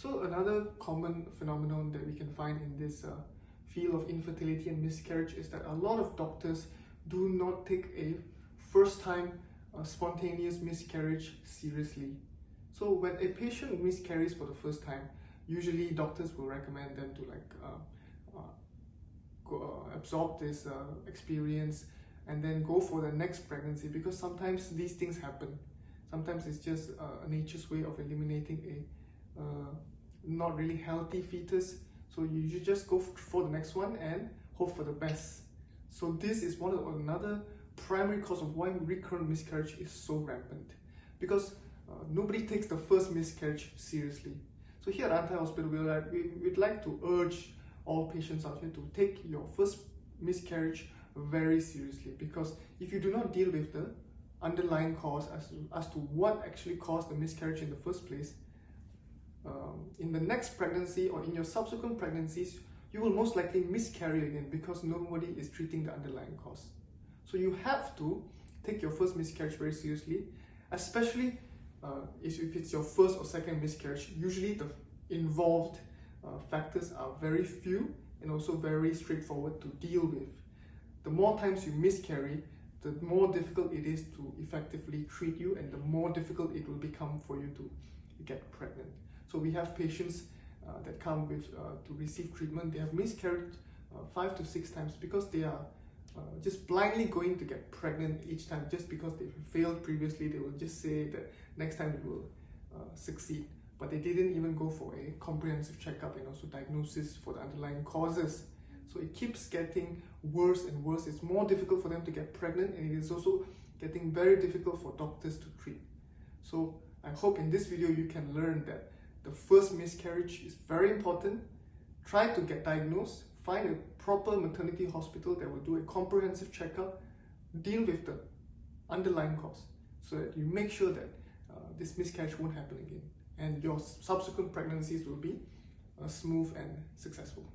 So another common phenomenon that we can find in this field of infertility and miscarriage is that a lot of doctors do not take a first-time spontaneous miscarriage seriously. So when a patient miscarries for the first time, usually doctors will recommend them to absorb this experience and then go for the next pregnancy, because sometimes these things happen. Sometimes it's just nature's way of eliminating a not really healthy fetus. So you just go for the next one and hope for the best. So this is another primary cause of why recurrent miscarriage is so rampant, because nobody takes the first miscarriage seriously. So here at Antai Hospital, we'd like to urge all patients out here to take your first miscarriage very seriously, because if you do not deal with the underlying cause as to what actually caused the miscarriage in the first place, in the next pregnancy or in your subsequent pregnancies, you will most likely miscarry again, because nobody is treating the underlying cause. So you have to take your first miscarriage very seriously, especially if it's your first or second miscarriage. Usually the involved factors are very few and also very straightforward to deal with. The more times you miscarry, the more difficult it is to effectively treat you, and the more difficult it will become for you to get pregnant. So we have patients that come with to receive treatment. They have miscarried 5 to 6 times because they are just blindly going to get pregnant each time. Just because they failed previously, they will just say that next time it will succeed. But they didn't even go for a comprehensive checkup and also diagnosis for the underlying causes. So it keeps getting worse and worse. It's more difficult for them to get pregnant, and it is also getting very difficult for doctors to treat. So I hope in this video you can learn that the first miscarriage is very important. Try to get diagnosed, find a proper maternity hospital that will do a comprehensive checkup, deal with the underlying cause, so that you make sure that this miscarriage won't happen again, and your subsequent pregnancies will be smooth and successful.